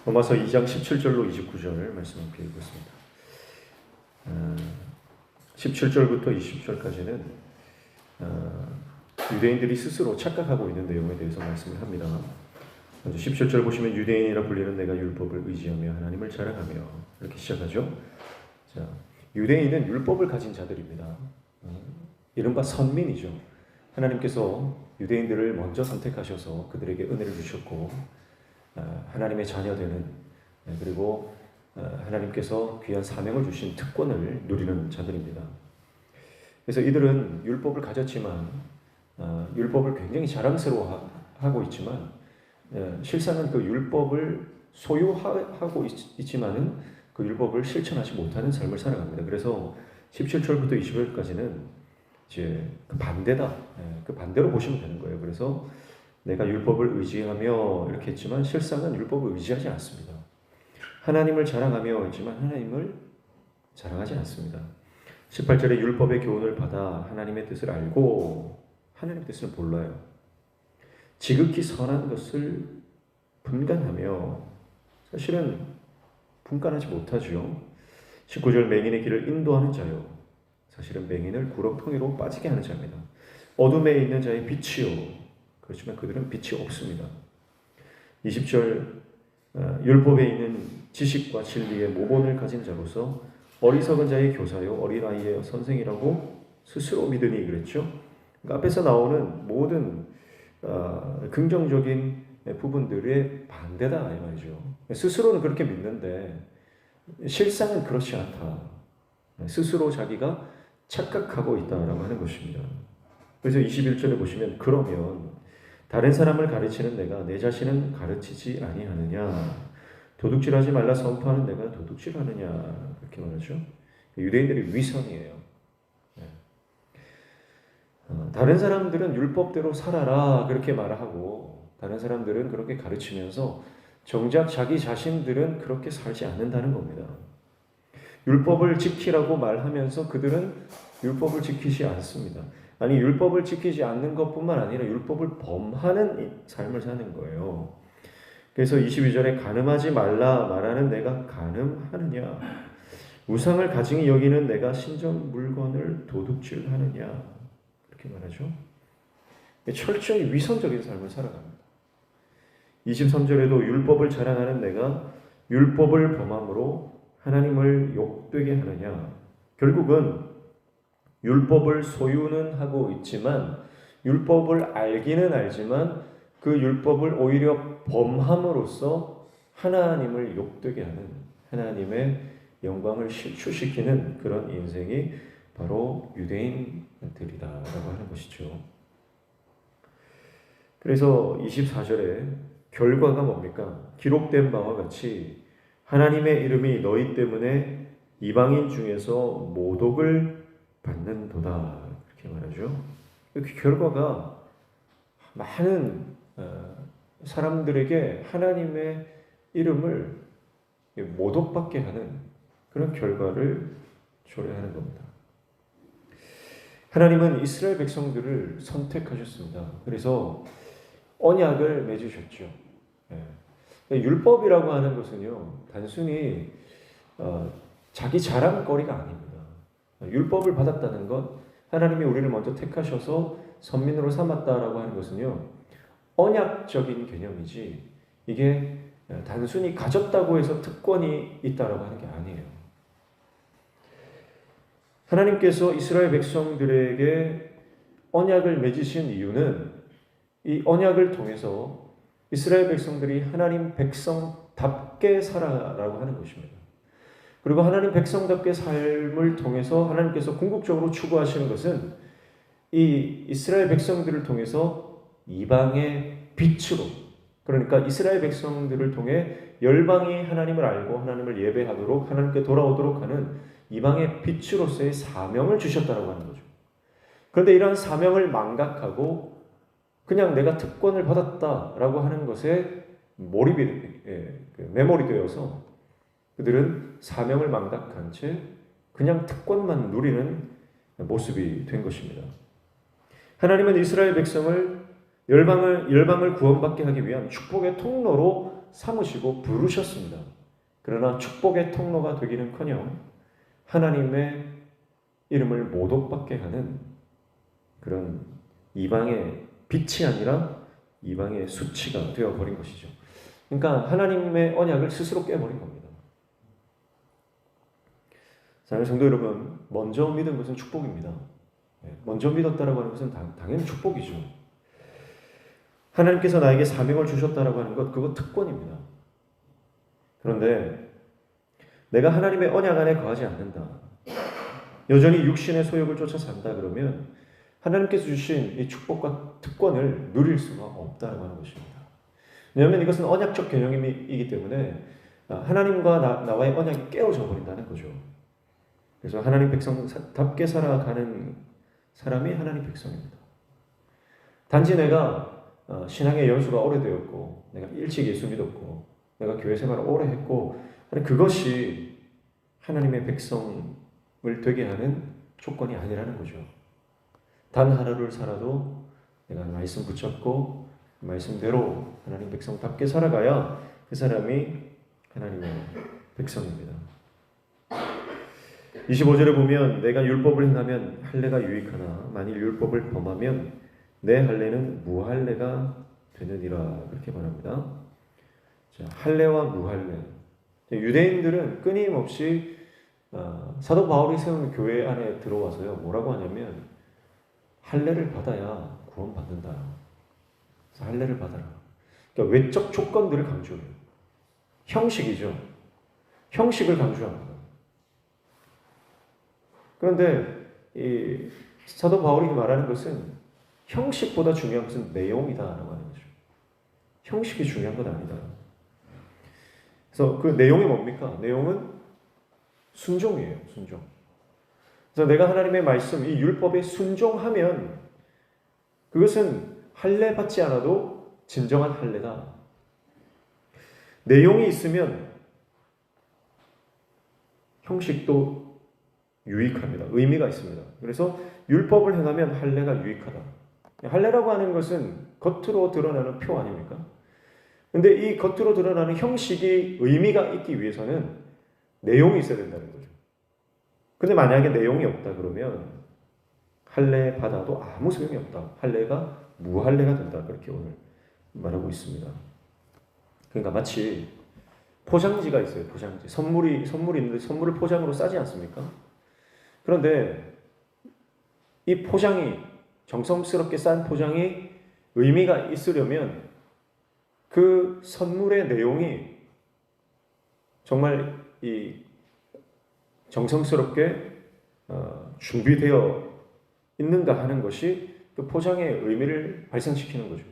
로마서 2장 17절로 29절 말씀 함께 읽겠습니다. 17절부터 20절까지는 유대인들이 스스로 착각하고 있는 내용에 대해서 말씀을 합니다. 먼저 17절 보시면 유대인이라 불리는 내가 율법을 의지하며 하나님을 자랑하며 이렇게 시작하죠. 자, 유대인은 율법을 가진 자들입니다. 이른바 선민이죠. 하나님께서 유대인들을 먼저 선택하셔서 그들에게 은혜를 주셨고 하나님의 자녀되는 그리고 하나님께서 귀한 사명을 주신 특권을 누리는 자들입니다. 그래서 이들은 율법을 가졌지만 율법을 굉장히 자랑스러워하고 있지만 실상은 그 율법을 소유하고 있지만은 그 율법을 실천하지 못하는 삶을 살아갑니다. 그래서 17절부터 20절까지는 이제 그 반대다. 그 반대로 보시면 되는 거예요. 그래서 내가 율법을 의지하며 이렇게 했지만 실상은 율법을 의지하지 않습니다. 하나님을 자랑하며 했지만 하나님을 자랑하지 않습니다. 18절에 율법의 교훈을 받아 하나님의 뜻을 알고 하나님의 뜻을 몰라요. 지극히 선한 것을 분간하며 사실은 분간하지 못하죠. 19절 맹인의 길을 인도하는 자요. 사실은 맹인을 구렁텅이로 빠지게 하는 자입니다. 어둠에 있는 자의 빛이요. 그렇지만 그들은 빛이 없습니다. 20절 율법에 있는 지식과 진리의 모본을 가진 자로서 어리석은 자의 교사요 어린아이의 선생이라고 스스로 믿으니 그랬죠. 그러니까 앞에서 나오는 모든 긍정적인 부분들의 반대다 이 말이죠. 스스로는 그렇게 믿는데 실상은 그렇지 않다. 스스로 자기가 착각하고 있다라고 하는 것입니다. 그래서 21절에 보시면 그러면 다른 사람을 가르치는 내가 내 자신은 가르치지 아니하느냐? 도둑질하지 말라 선포하는 내가 도둑질하느냐? 그렇게 말하죠. 유대인들이 위선이에요. 다른 사람들은 율법대로 살아라 그렇게 말하고 다른 사람들은 그렇게 가르치면서 정작 자기 자신들은 그렇게 살지 않는다는 겁니다. 율법을 지키라고 말하면서 그들은 율법을 지키지 않습니다. 아니 율법을 지키지 않는 것뿐만 아니라 율법을 범하는 삶을 사는 거예요. 그래서 22절에 간음하지 말라 말하는 내가 간음하느냐? 우상을 가증히 여기는 내가 신전 물건을 도둑질하느냐? 이렇게 말하죠. 철저히 위선적인 삶을 살아갑니다. 23절에도 율법을 자랑하는 내가 율법을 범함으로 하나님을 욕되게 하느냐? 결국은 율법을 소유는 하고 있지만 율법을 알기는 알지만 그 율법을 오히려 범함으로써 하나님을 욕되게 하는 하나님의 영광을 실추시키는 그런 인생이 바로 유대인들이다라고 하는 것이죠. 그래서 24절에 결과가 뭡니까? 기록된 바와 같이 하나님의 이름이 너희 때문에 이방인 중에서 모독을 받는도다 이렇게 말하죠. 그 결과가 많은 사람들에게 하나님의 이름을 모독받게 하는 그런 결과를 초래하는 겁니다. 하나님은 이스라엘 백성들을 선택하셨습니다. 그래서 언약을 맺으셨죠. 율법이라고 하는 것은요 단순히 자기 자랑거리가 아닙니다. 율법을 받았다는 것, 하나님이 우리를 먼저 택하셔서 선민으로 삼았다라고 하는 것은요 언약적인 개념이지 이게 단순히 가졌다고 해서 특권이 있다라고 하는 게 아니에요. 하나님께서 이스라엘 백성들에게 언약을 맺으신 이유는 이 언약을 통해서 이스라엘 백성들이 하나님 백성답게 살아라고 하는 것입니다. 그리고 하나님 백성답게 삶을 통해서 하나님께서 궁극적으로 추구하시는 것은 이 이스라엘 백성들을 통해서 이방의 빛으로 그러니까 이스라엘 백성들을 통해 열방이 하나님을 알고 하나님을 예배하도록 하나님께 돌아오도록 하는 이방의 빛으로서의 사명을 주셨다고 하는 거죠. 그런데 이러한 사명을 망각하고 그냥 내가 특권을 받았다라고 하는 것에 매몰이 되어서 그들은 사명을 망각한 채 그냥 특권만 누리는 모습이 된 것입니다. 하나님은 이스라엘 백성을 열방을 구원받게 하기 위한 축복의 통로로 삼으시고 부르셨습니다. 그러나 축복의 통로가 되기는커녕 하나님의 이름을 모독받게 하는 그런 이방의 빛이 아니라 이방의 수치가 되어버린 것이죠. 그러니까 하나님의 언약을 스스로 깨버린 겁니다. 사랑하는 성도 여러분, 먼저 믿은 것은 축복입니다. 먼저 믿었다라고 하는 것은 당연히 축복이죠. 하나님께서 나에게 사명을 주셨다라고 하는 것, 그거 특권입니다. 그런데 내가 하나님의 언약 안에 거하지 않는다, 여전히 육신의 소욕을 쫓아 산다 그러면 하나님께서 주신 이 축복과 특권을 누릴 수가 없다라고 하는 것입니다. 왜냐하면 이것은 언약적 개념이기 때문에 하나님과 나와의 언약이 깨어져 버린다는 거죠. 그래서 하나님 백성답게 살아가는 사람이 하나님 백성입니다. 단지 내가 신앙의 연수가 오래되었고, 내가 일찍 예수 믿었고, 내가 교회 생활을 오래 했고, 그것이 하나님의 백성을 되게 하는 조건이 아니라는 거죠. 단 하루를 살아도 내가 말씀 붙잡고 말씀대로 하나님 백성답게 살아가야 그 사람이 하나님의 백성입니다. 25절에 보면 내가 율법을 행하면 할례가 유익하나 만일 율법을 범하면 내 할례는 무할례가 되느니라, 그렇게 말합니다. 자, 할례와 무할례. 유대인들은 끊임없이 사도 바울이 세운 교회 안에 들어와서요, 뭐라고 하냐면 할례를 받아야 구원받는다. 그래서 할례를 받아라. 그러니까 외적 조건들을 강조해요. 형식이죠. 형식을 강조합니다. 그런데 이 사도 바울이 말하는 것은 형식보다 중요한 것은 내용이다라고 하는 거죠. 형식이 중요한 건 아니다. 그래서 그 내용이 뭡니까? 내용은 순종이에요. 순종. 그래서 내가 하나님의 말씀, 이 율법에 순종하면 그것은 할례 받지 않아도 진정한 할례다. 내용이 있으면 형식도 유익합니다. 의미가 있습니다. 그래서 율법을 행하면 할례가 유익하다. 할례라고 하는 것은 겉으로 드러나는 표 아닙니까? 근데 이 겉으로 드러나는 형식이 의미가 있기 위해서는 내용이 있어야 된다는 거죠. 근데 만약에 내용이 없다 그러면 할례 받아도 아무 소용이 없다. 할례가 무할례가 된다. 그렇게 오늘 말하고 있습니다. 그러니까 마치 포장지가 있어요. 포장지. 선물이 있는데 선물을 포장으로 싸지 않습니까? 그런데 이 포장이, 정성스럽게 싼 포장이 의미가 있으려면 그 선물의 내용이 정말 이 정성스럽게 준비되어 있는가 하는 것이 그 포장의 의미를 발생시키는 거죠.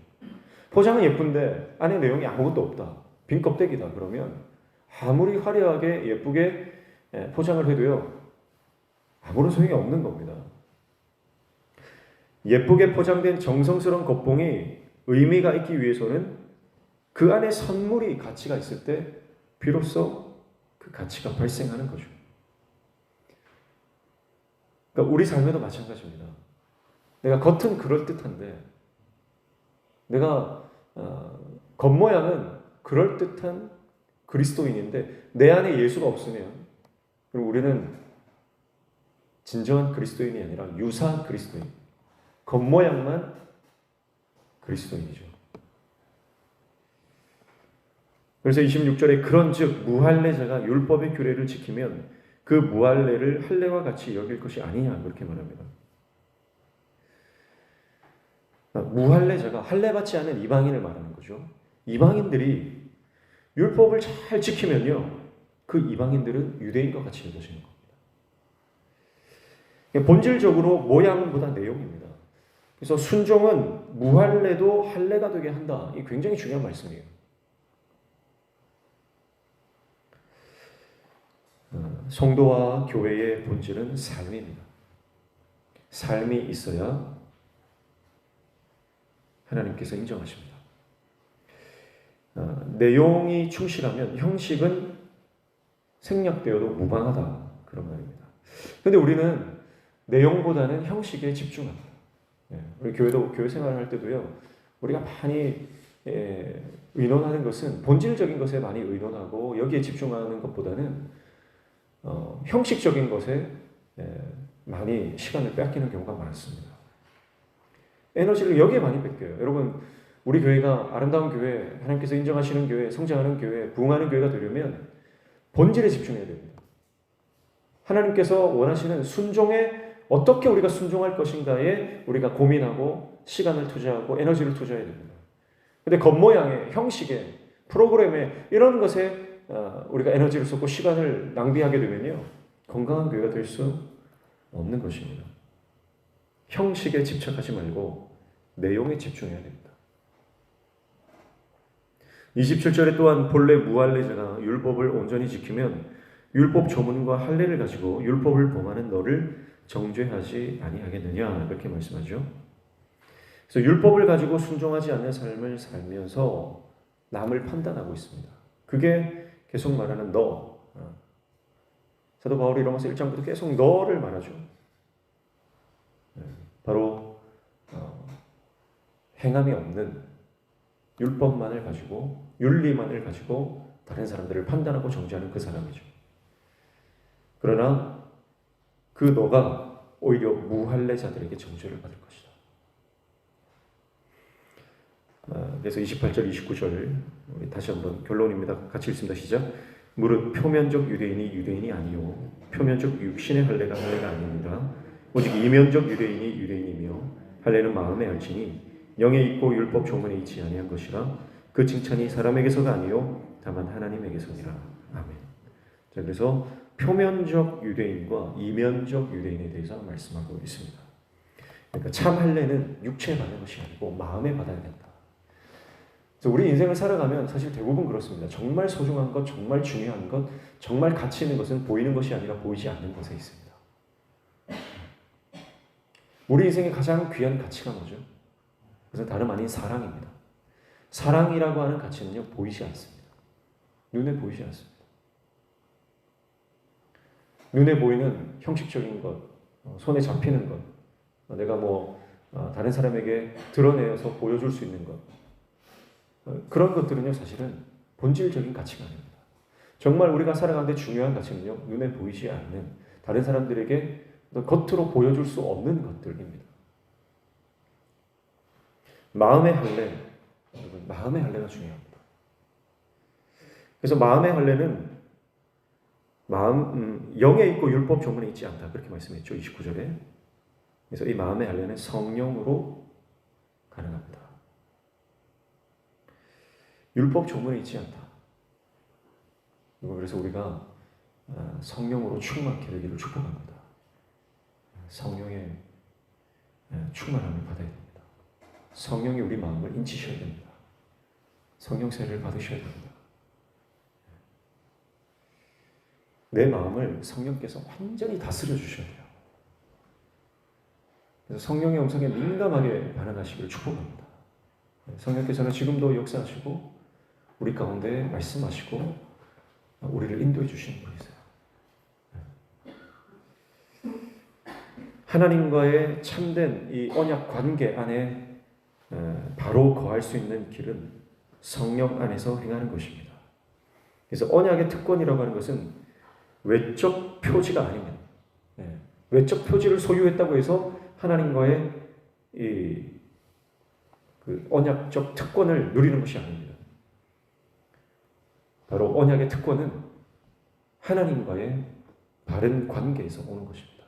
포장은 예쁜데 안에 내용이 아무것도 없다. 빈 껍데기다. 그러면 아무리 화려하게 예쁘게 포장을 해도요, 아무런 소용이 없는 겁니다. 예쁘게 포장된 정성스러운 겉봉이 의미가 있기 위해서는 그 안에 선물이 가치가 있을 때 비로소 그 가치가 발생하는 거죠. 그러니까 우리 삶에도 마찬가지입니다. 내가 겉은 그럴듯한데, 내가 겉모양은 그럴듯한 그리스도인인데 내 안에 예수가 없으면 그럼 우리는 진정한 그리스도인이 아니라 유사한 그리스도인, 겉모양만 그리스도인이죠. 그래서 26절에 그런즉 무할례자가 율법의 규례를 지키면 그 무할례를 할례와 같이 여길 것이 아니냐, 그렇게 말합니다. 무할례자가 할례 받지 않은 이방인을 말하는 거죠. 이방인들이 율법을 잘 지키면요, 그 이방인들은 유대인과 같이 여겨지는 겁니다. 본질적으로 모양보다 내용입니다. 그래서 순종은 무할례도 할례가 되게 한다. 이게 굉장히 중요한 말씀이에요. 성도와 교회의 본질은 삶입니다. 삶이 있어야 하나님께서 인정하십니다. 내용이 충실하면 형식은 생략되어도 무방하다, 그런 말입니다. 그런데 우리는 내용보다는 형식에 집중합니다. 우리 교회 생활을 할 때도요, 우리가 많이 의논하는 것은 본질적인 것에 많이 의논하고 여기에 집중하는 것보다는 형식적인 것에 많이 시간을 뺏기는 경우가 많습니다. 에너지를 여기에 많이 뺏겨요. 여러분, 우리 교회가 아름다운 교회, 하나님께서 인정하시는 교회, 성장하는 교회, 부흥하는 교회가 되려면 본질에 집중해야 됩니다. 하나님께서 원하시는 순종에 어떻게 우리가 순종할 것인가에 우리가 고민하고 시간을 투자하고 에너지를 투자해야 됩니다. 근데 겉모양에, 형식에, 프로그램에 이런 것에 우리가 에너지를 쏟고 시간을 낭비하게 되면요, 건강한 교회가 될 수 없는 것입니다. 형식에 집착하지 말고 내용에 집중해야 됩니다. 27절에 또한 본래 무할례자가 율법을 온전히 지키면 율법 조문과 할례를 가지고 율법을 범하는 너를 정죄하지 아니하겠느냐, 이렇게 말씀하죠. 그래서 율법을 가지고 순종하지 않는 삶을 살면서 남을 판단하고 있습니다. 그게 계속 말하는 너. 사도 바울이 로마서 1장부터 계속 너를 말하죠. 바로 행함이 없는 율법만을 가지고, 윤리만을 가지고 다른 사람들을 판단하고 정죄하는 그 사람이죠. 그러나 그 너가 오히려 무할례자들에게 정죄를 받을 것이다. 그래서 28절, 29절 우리 다시 한번 결론입니다. 같이 읽습니다. 시작. 무릇 표면적 유대인이 유대인이 아니요 표면적 육신의 할례가 할례가 아닙니다. 오직 이면적 유대인이 유대인이며 할례는 마음에 알지니 영에 있고 율법 조문에 있지 아니한 것이라 그 칭찬이 사람에게서가 아니요 다만 하나님에게서니라. 아멘. 자, 그래서 표면적 유대인과 이면적 유대인에 대해서 말씀하고 있습니다. 그러니까 참 할례는 육체에 받는 것이 아니고 마음에 받아야 된다. 그래서 우리 인생을 살아가면 사실 대부분 그렇습니다. 정말 소중한 것, 정말 중요한 것, 정말 가치 있는 것은 보이는 것이 아니라 보이지 않는 것에 있습니다. 우리 인생의 가장 귀한 가치가 뭐죠? 그것은 다름 아닌 사랑입니다. 사랑이라고 하는 가치는요, 보이지 않습니다. 눈에 보이지 않습니다. 눈에 보이는 형식적인 것, 손에 잡히는 것, 내가 다른 사람에게 드러내서 보여줄 수 있는 것, 그런 것들은요, 사실은 본질적인 가치가 아닙니다. 정말 우리가 살아가는데 중요한 가치는요, 눈에 보이지 않는, 다른 사람들에게 겉으로 보여줄 수 없는 것들입니다. 마음의 할례, 여러분, 마음의 할례가 중요합니다. 그래서 마음의 할례는 영에 있고 율법 조문에 있지 않다, 그렇게 말씀했죠. 29절에. 그래서 이 마음의 할례는 성령으로 가능합니다. 율법 조문에 있지 않다. 그래서 우리가 성령으로 충만케 되기를 축복합니다. 성령의 충만함을 받아야 됩니다. 성령이 우리 마음을 인치셔야 됩니다. 성령 세례를 받으셔야 됩니다. 내 마음을 성령께서 완전히 다스려 주셔야 돼요. 그래서 성령의 음성에 민감하게 반응하시기를 축복합니다. 성령께서는 지금도 역사하시고 우리 가운데 말씀하시고 우리를 인도해 주시는 분이세요. 하나님과의 참된 이 언약 관계 안에 바로 거할 수 있는 길은 성령 안에서 행하는 것입니다. 그래서 언약의 특권이라고 하는 것은 외적 표지가 아닙니다. 외적 표지를 소유했다고 해서 하나님과의 그 언약적 특권을 누리는 것이 아닙니다. 바로 언약의 특권은 하나님과의 바른 관계에서 오는 것입니다.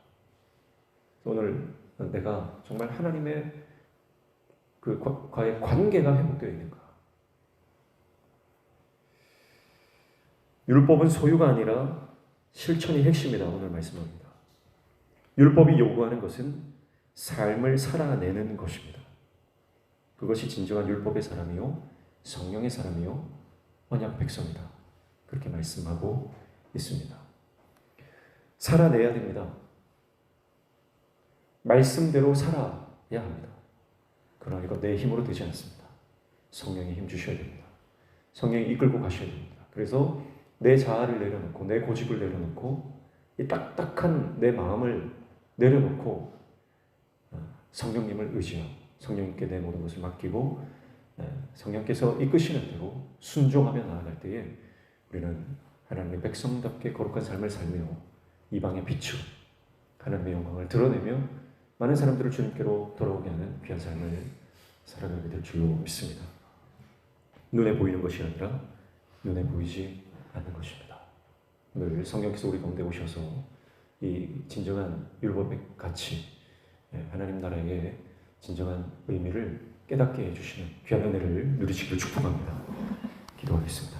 오늘 내가 정말 하나님의 과의 관계가 회복되어 있는가? 율법은 소유가 아니라 실천이 핵심이다, 오늘 말씀합니다. 율법이 요구하는 것은 삶을 살아내는 것입니다. 그것이 진정한 율법의 사람이요, 성령의 사람이요, 언약 백성이다. 그렇게 말씀하고 있습니다. 살아내야 됩니다. 말씀대로 살아야 합니다. 그러나 이거 내 힘으로 되지 않습니다. 성령이 힘 주셔야 됩니다. 성령이 이끌고 가셔야 됩니다. 그래서 내 자아를 내려놓고, 내 고집을 내려놓고, 이 딱딱한 내 마음을 내려놓고 성령님을 의지하고 성령님께 내 모든 것을 맡기고 성령께서 이끄시는 대로 순종하며 나아갈 때에 우리는 하나님의 백성답게 거룩한 삶을 살며 이방의 빛으로 하나님의 영광을 드러내며 많은 사람들을 주님께로 돌아오게 하는 귀한 삶을 살아가게 될 줄로 믿습니다. 눈에 보이는 것이 아니라 눈에 보이지 않는 것입니다. 오늘 성령께서 우리 가운데 오셔서 이 진정한 율법의 가치, 하나님 나라의 진정한 의미를 깨닫게 해주시는 귀한 은혜를 누리시기를 축복합니다. 기도하겠습니다.